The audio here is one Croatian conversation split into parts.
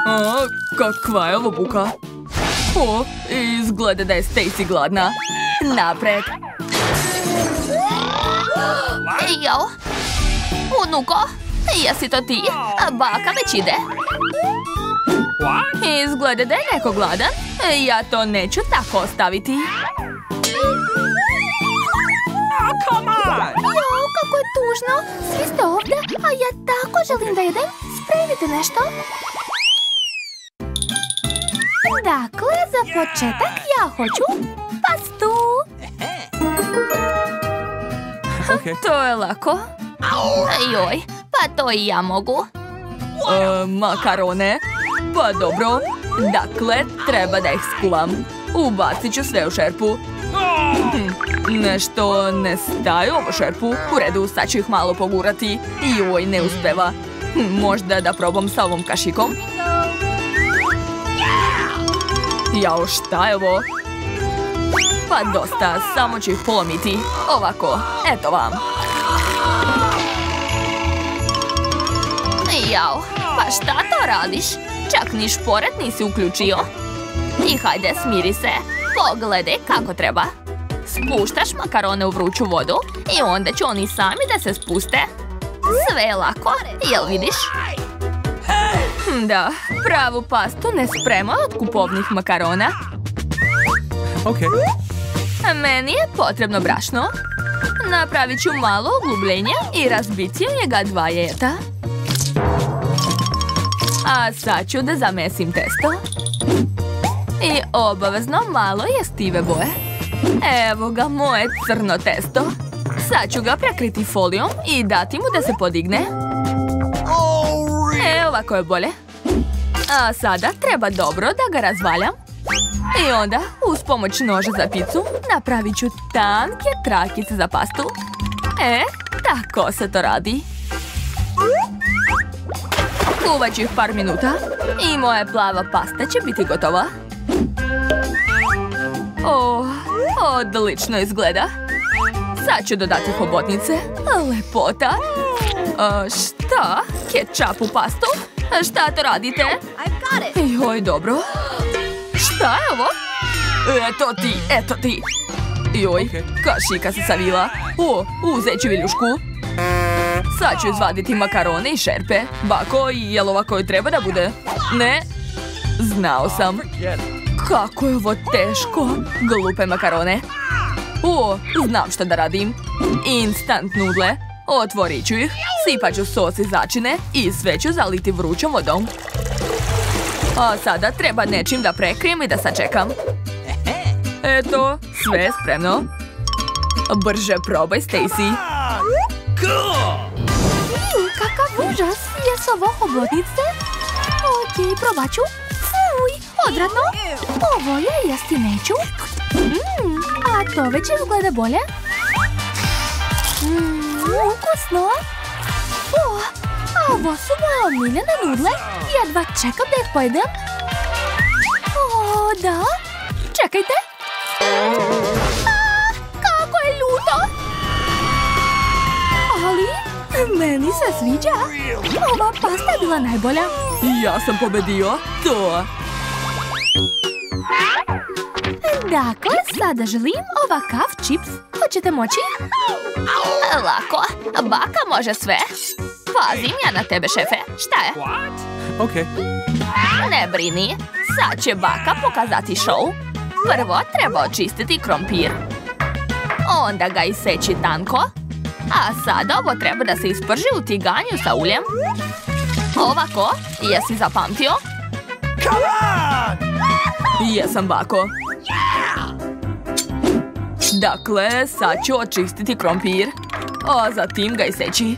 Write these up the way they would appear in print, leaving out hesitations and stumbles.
O, kakva je ovo buka? O, izgleda da je Stacy gladna. Napred. Jao. Unuko, jesi to ti? Baka već ide. Izgleda da je neko gladan. Ja to neću tako ostaviti. Jao, kako je tužno. Svi ste ovdje, a ja tako želim da jedem. Spremite nešto. Dakle, za početak ja hoću pastu. To je lako. Joj, pa to i ja mogu. Makarone. Pa dobro. Dakle, treba da ih skuvam. Ubacit ću sve u šerpu. Nešto ne staje u šerpu. U redu, sad ću ih malo pogurati. Joj, ne uspeva. Možda da probam sa ovom kašikom. Jao, šta je ovo? Pa dosta, samo ću ih polomiti. Ovako, eto vam. Jao, pa šta to radiš? Čak ni šporet nisi uključio. I hajde, smiri se. Pogledaj kako treba. Spuštaš makarone u vruću vodu i onda će oni sami da se spuste. Sve je lako, jel vidiš? Da, pravu pastu ne sprema od kupovnih makarona. Meni je potrebno brašno. Napravit ću malo uglubljenje i razbiti u njega 2 jajeta. A sad ću da zamesim testo. I obavezno malo jestive boje. Evo ga moje crno testo. Sad ću ga prekriti folijom i dati mu da se podigne. Ovako je bolje. A sada treba dobro da ga razvaljam. I onda, uz pomoć noža za picu, napravit ću tanke trakice za pastu. Tako se to radi. Kuvat ću ih par minuta i moja plava pasta će biti gotova. Odlično izgleda. Sad ću dodati hobotnice. Lepota. Šta? Kečap u pastu? Šta to radite? Joj, dobro. Šta je ovo? Eto ti. Joj, kašika se savila. Uzet ću viljušku. Sad ću izvaditi makarone i šerpe. Bako, jel ovako je treba da bude? Ne? Znao sam. Kako je ovo teško. Glupe makarone. Znam šta da radim. Instant nudle. Otvorit ću ih, sipat ću sos iz začine i sve ću zaliti vrućom vodom. A sada treba nečim da prekrijem i da sačekam. Eto, sve je spremno. Brže probaj, Stacy. Kakav užas, jesu ovo hobotnice? Ok, probat ću. Fuj, odvratno. Ovo je jesti neću. A to već izgleda bolje. Ukusno. Ovo su moje omiljene nudle. Jedva čekam da ih pojedem. Da. Čekajte. Kako je ljuto. Ali, meni se sviđa. Ova pasta je bila najbolja. Ja sam pobedio. To. Dakle, sada želim ovakav čips. Hoćete moći? Lako, baka može sve. Pazim ja na tebe, šefe. Šta je? Ne brini, sad će baka pokazati show. Prvo treba očistiti krompir. Onda ga iseći tanko. A sad ovo treba da se isprži u tiganju sa uljem. Ovako, jesi zapamtio? Jesam, bako. Dakle, sad ću očistiti krompir, a zatim ga iseći.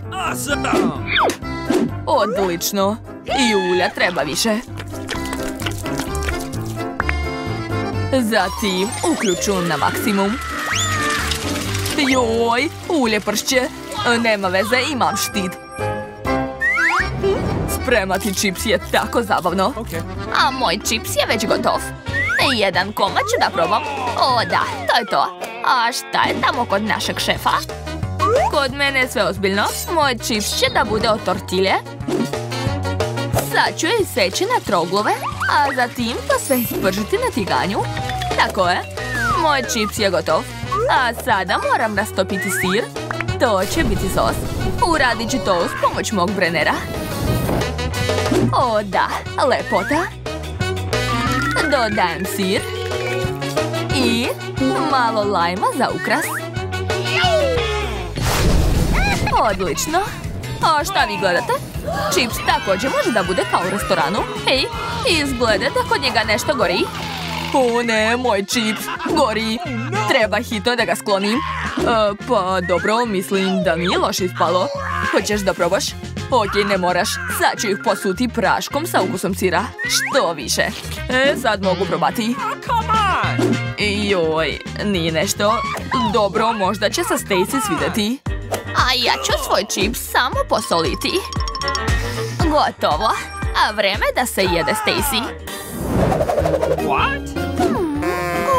Odlično. I ulja treba više. Zatim uključu na maksimum. Joj, ulje pršće. Nema veze, imam štit. Spremati čips je tako zabavno. A moj čips je već gotov. Jedan komad ću da probam. Da, to je to. A šta je tamo kod našeg šefa? Kod mene je sve ozbiljno. Moj čips će da bude od tortilje. Sad ću je iseći na troglove, a zatim to sve ispržiti na tiganju. Tako je. Moj čips je gotov. A sada moram rastopiti sir. To će biti sos. Uradit ću to uz pomoć mog brenera. O da, lepota. Dodajem sir. I malo lajma za ukras. Odlično. A šta vi gledate? Čips također može da bude kao u restoranu. Hej, izgleda da kod njega nešto gori. O ne, moj čips gori. Treba hitno da ga sklonim. Pa dobro, mislim da mi je loše ispalo. Hoćeš da probaš? Ok, ne moraš. Sad ću ih posuti praškom sa ukusom sira. Što više. Sad mogu probati. Joj, nije nešto. Dobro, možda će se Stacy svidjeti. A ja ću svoj čips samo posoliti. Gotovo. A vreme da se jede, Stacy.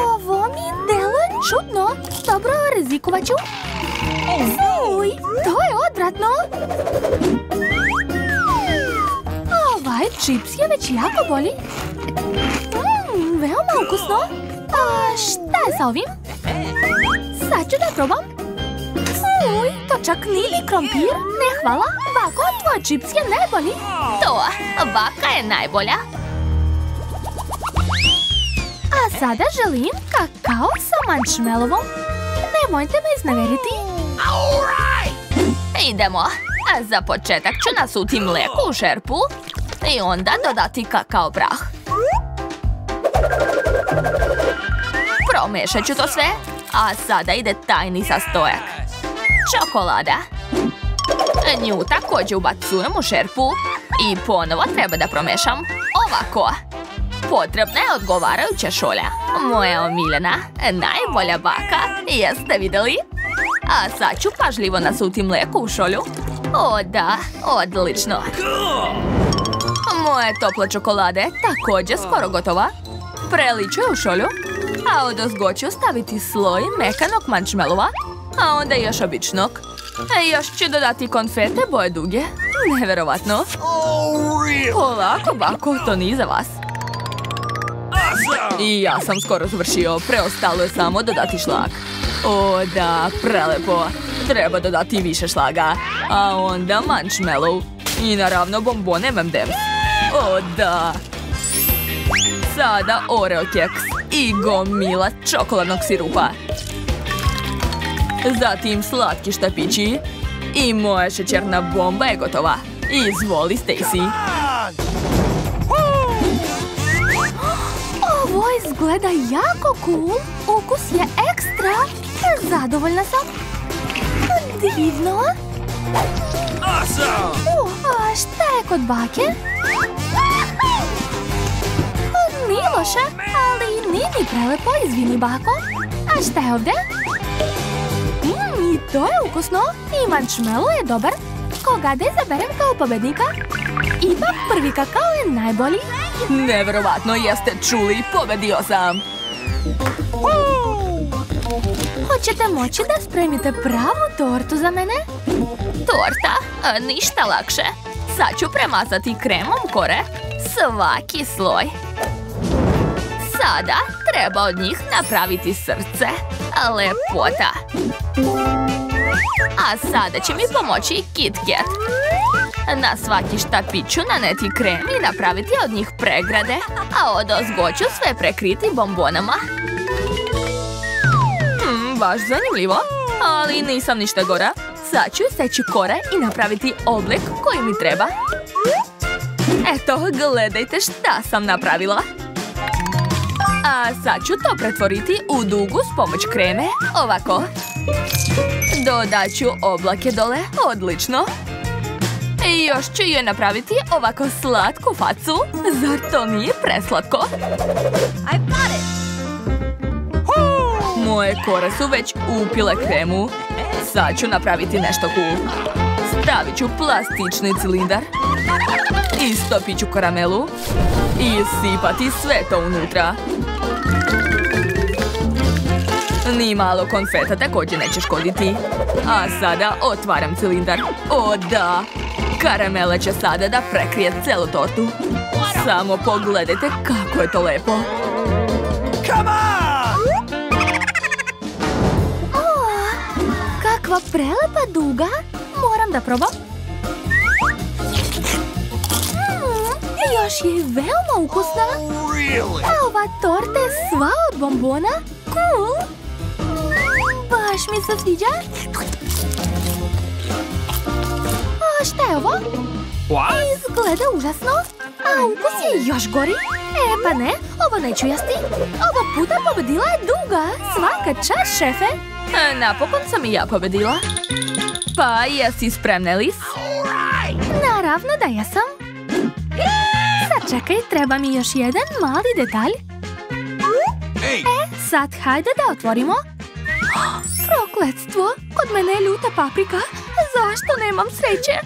Ovo mi deluje čudno. Dobro, rizikovat ću. Fuj, to je odvratno. Ovaj čips je već jako boli. Veoma ukusno. A šta je sa ovim? Sad ću da probam. Fuj, to čak nije krompir. Ne, hvala. Bako, tvoj čips je najbolji. To, baka je najbolja. A sada želim kakao sa marshmallowom. Nemojte me izneveriti. Idemo. A za početak ću nasuti mlijeko u šerpu i onda dodati kakao prah. Promešat ću to sve. A sada ide tajni sastojak. Čokolada. Nju također ubacujem u šerpu i ponovo treba da promešam. Ovako. Potrebna je odgovarajuća šolja. Moja omiljena, najbolja baka. Jeste vidjeli? A sad ću pažljivo nasuti mlijeko u šolju. O da, odlično. Moje tople čokolade također skoro gotova. Preliću je u šolju, a odozgo ću staviti sloj mekanog marshmallowa, a onda još običnog. Još ću dodati konfete boje duge. Neverovatno. Polako, bako, to nije za vas. I ja sam skoro završio, preostalo je samo dodati šlag. O da, prelepo. Treba dodati više šlaga. A onda marshmallow. I naravno bombone M&M's. O da. Sada Oreo keks i gomila čokoladnog sirupa. Zatim slatki štapići. I moja šećerna bomba je gotova. Izvoli, Stacy. Ovo izgleda jako cool. Ukus je ekstra. Zadovoljna sam. Divno. A šta je kod bake? Nije loše, ali nije ni prelepo, izvini bako. A šta je ovdje? I to je ukusno. I marshmallow je dobar. Koga da izaberem kao pobednika? Ipak prvi kakao je najbolji. Neverovatno, jeste čuli, pobedio sam. Hoćete moći da spremite pravu tortu za mene? Torta? Ništa lakše. Sad ću premazati kremom kore svaki sloj. Sada treba od njih napraviti srce. Lepota. A sada će mi pomoći Kit Kat. Na svaki štapić ću naneti krem i napraviti od njih pregrade, a odozgo ću sve prekriti bombonama. Baš zanimljivo, ali nisam ništa gora. Sad ću seći kore i napraviti oblik koji mi treba. Eto, gledajte šta sam napravila. A sad ću to pretvoriti u dugu s pomoć kreme. Ovako. Dodat ću oblake dole. Odlično. I još ću joj napraviti ovako slatku facu. Zar to nije preslatko? Moje kore su već upile kremu. Sad ću napraviti nešto cool. Stavit ću plastični cilindar. Istopit ću karamelu. I sipati sve to unutra. Ni malo konfeta također neće škoditi. A sada otvaram cilindar. O da! Karamela će sada da prekrije celu tortu. Samo pogledajte kako je to lepo. Kakva prelepa duga. Moram da probam. Još je veoma ukusna. A ova torta je sva od bombona. Cool. Baš mi se sviđa. A šta je ovo? Izgleda užasno. A ukus je još gori. Pa ne, ovo neću jesti. Ovog puta pobedila je duga. Svaka čast, šefe. Napokon sam i ja pobedila. Pa, jesi spremna, Lis? Naravno da jesam. Sad čekaj, treba mi još jedan mali detalj. Sad hajde da otvorimo. Prokletstvo, kod mene je ljuta paprika. Zašto nemam sreće?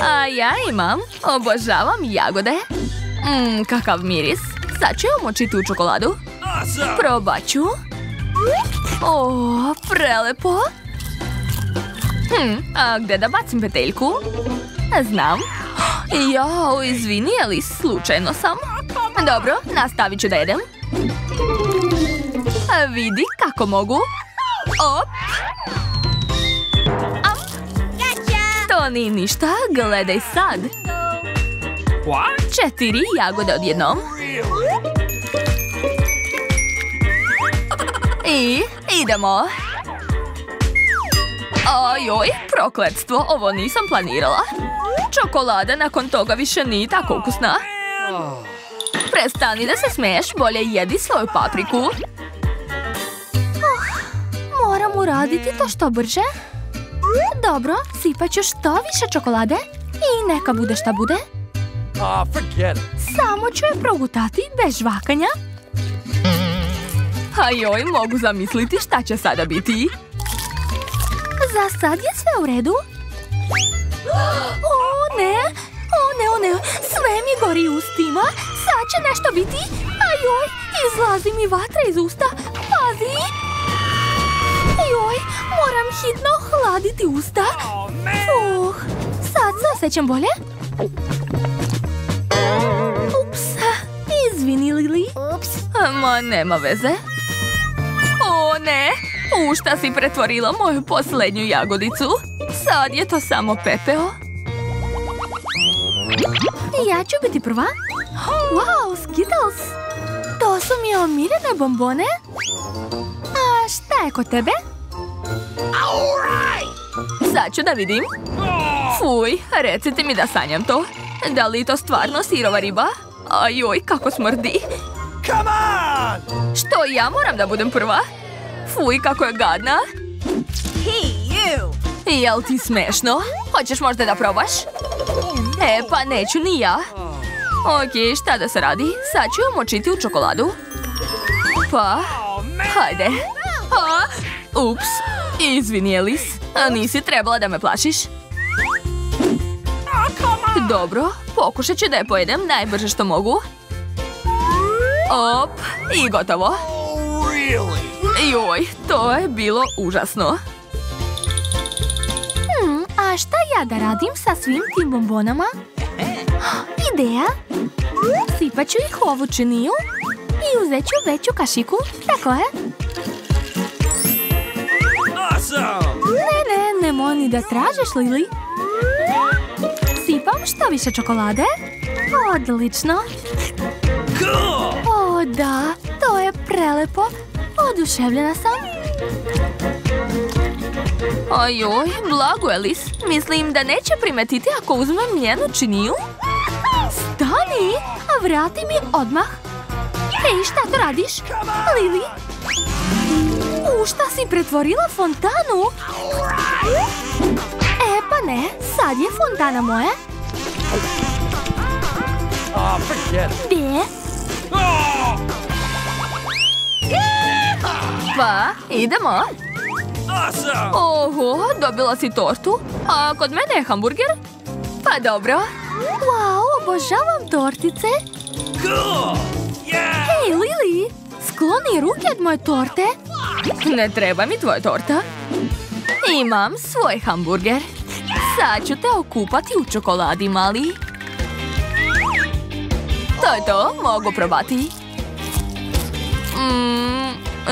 A ja imam. Obožavam jagode. Kakav miris. Sad ću je umočiti u čokoladu. Probat ću. O, prelepo. A gde da bacim peteljku? Znam. Jao, izvini, ali slučajno sam. Dobro, nastavit ću da jedem. Vidi kako mogu. Op. To nije ništa, gledaj sad. 4 jagode odjednom. I idemo. Ojoj, prokletstvo, ovo nisam planirala. Čokolada nakon toga više nije tako ukusna. Prestani da se smeješ, bolje jedi svoju papriku. Moram uraditi to što brže. Dobro, sipat ću što više čokolade i neka bude šta bude. Samo ću je progutati bez žvakanja. Ajoj, mogu zamisliti šta će sada biti. Za sad je sve u redu. O ne, o ne, sve mi gori ustima. Sad će nešto biti. Ajoj, izlazi mi vatra iz usta. Pazi. Ajoj, moram hitno hladiti usta. Sad se osjećam bolje. Ups, izvini, Lili. Ma, nema veze. O ne, u šta si pretvorila moju posljednju jagodicu? Sad je to samo pepeo. Ja ću biti prva. Wow, Skittles. To su mi omirene bombone. A šta je kod tebe? Sad ću da vidim. Fuj, recite mi da sanjam to. Da li to stvarno sirova riba? Ajoj, kako smrdi. Što, ja moram da budem prva? Fuj, kako je gadna. Jel ti smešno? Hoćeš možda da probaš? Pa neću ni ja. Ok, šta da se radi? Sad ću ju močiti u čokoladu. Pa, hajde. Ups, izvini, Elis. Nisi trebala da me plašiš. Dobro, pokušat ću da je pojedem najbrže što mogu. Op, i gotovo. Joj, to je bilo užasno. A šta ja da radim sa svim tim bombonama? Ideja! Sipat ću ih u ovu činiju i uzet ću veću kašiku, tako je? Ne, nemoj ni da tražiš, Lili. Sipam što više čokolade. Odlično. O da, to je prelepo. Oduševljena sam. Ajoj, blago, Elis. Mislim da neće primetiti ako uzmem njenu činiju. Stani, a vrati mi odmah. Hej, šta to radiš? Lili? U šta si pretvorila fontanu? Pa ne, sad je fontana moja. Gdje? Pa, idemo. Oho, dobila si tortu. A kod mene je hamburger? Pa dobro. Wow, obožavam tortice. Hej, Lili, skloni ruke od moje torte. Ne treba mi tvoja torta. Imam svoj hamburger. Sad ću te okupati u čokoladi, mali. To je to, mogu probati.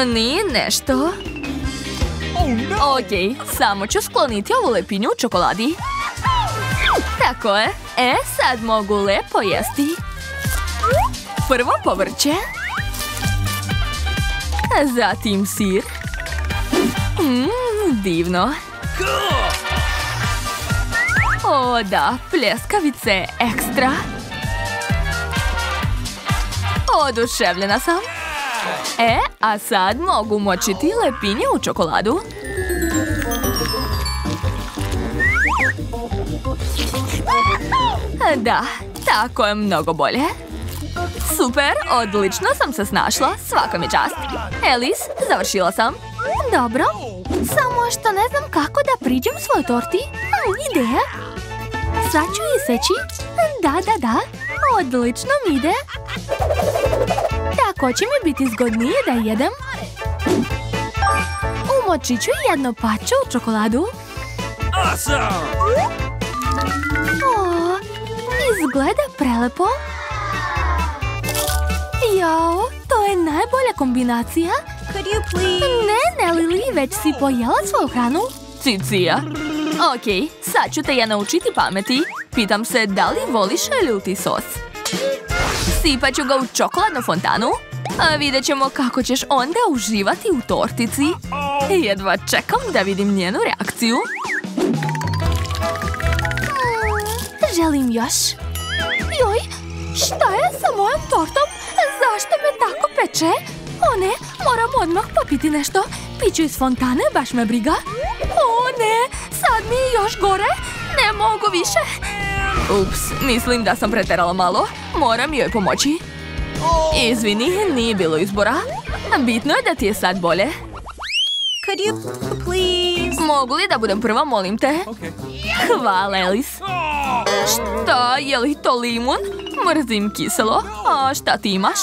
Nije nešto. Okej, samo ću skloniti ovu lepinju u čokoladi. Tako je. Sad mogu lepo jesti. Prvo povrće. Zatim sir. Divno. O da, pljeskavice ekstra. Oduševljena sam. A sad mogu močiti lepinje u čokoladu. Da, tako je mnogo bolje. Super, odlično sam se snašla, svaka mi čast. Alice, završila sam. Dobro, samo što ne znam kako da priđem svojoj torti. Ideja. Sad ću iseći. Da, odlično mi ide. Tako će mi biti zgodnije da jedem. Umočit ću jedno pače u čokoladu. Izgleda prelepo. Jao, to je najbolja kombinacija. Ne, Lili, već si pojela svoju hranu. Cicija. Okej, sad ću te ja naučiti pameti. Pitam se da li voliš ljuti sos. Sipat ću ga u čokoladnu fontanu. A vidjet ćemo kako ćeš onda uživati u tortici. Jedva čekam da vidim njenu reakciju. Želim još. Joj, šta je sa mojom tortom? Zašto me tako peče? O ne, moram odmah popiti nešto. Piću iz fontane, baš me briga. O ne, sad mi je još gore. Ne mogu više. Ups, mislim da sam preterala malo. Moram joj pomoći. Izvini, nije bilo izbora. Bitno je da ti je sad bolje. Mogu li da budem prva, molim te? Hvala, Alice. Šta, je li to limun? Mrzim kiselo. A šta ti imaš?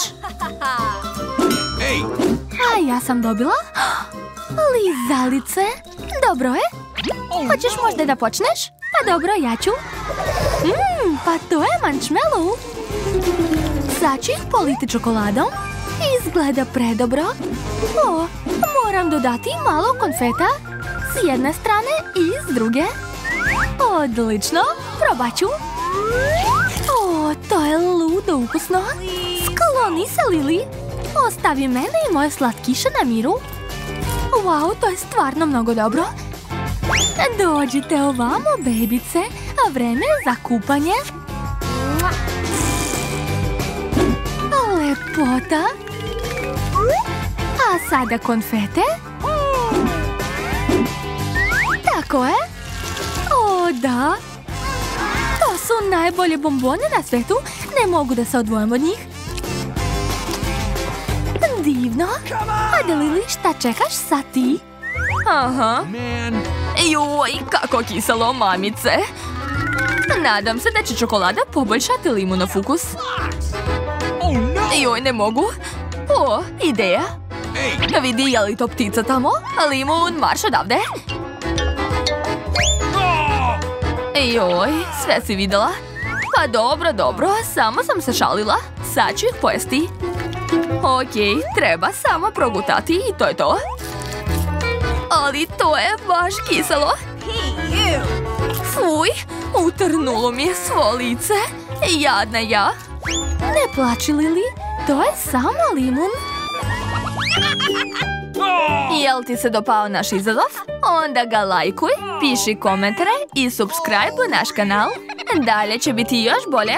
A ja sam dobila lizalice. Dobro je. Hoćeš možda da počneš? Pa dobro, ja ću. Pa to je marshmallow. Sad ću ih politi čokoladom. Izgleda predobro. O, moram dodati malo konfeta. S jedne strane i s druge. Odlično, probat ću. O, to je ludo ukusno. Skloni se, Lili. Ostavi mene i moje slatkiše na miru. Wow, to je stvarno mnogo dobro. Dođite ovamo, bebice. Vreme je za kupanje. Lepota. A sada konfete. Tako je. O, da. To su najbolje bombone na svetu. Ne mogu da se odvojim od njih. Divno. Ajde, Lili, šta čekaš sad ti? Aha. Joj, kako kiselo, mamice. Nadam se da će čokolada poboljšati limunov ukus. Joj, ne mogu. O, ideja. Vidi, je li to ptica tamo? Limun, marš odavde. Joj, sve si videla? Pa dobro, samo sam se šalila. Sad ću ih pojesti. Okej, treba samo progutati i to je to. Ali to je baš kiselo. Fuj, utrnulo mi je svo lice. Jadna ja. Ne plači, Lili, to je samo limun. Jel ti se dopao naš izazov? Onda ga lajkuj, piši komentare i subscribe u naš kanal. Dalje će biti još bolje.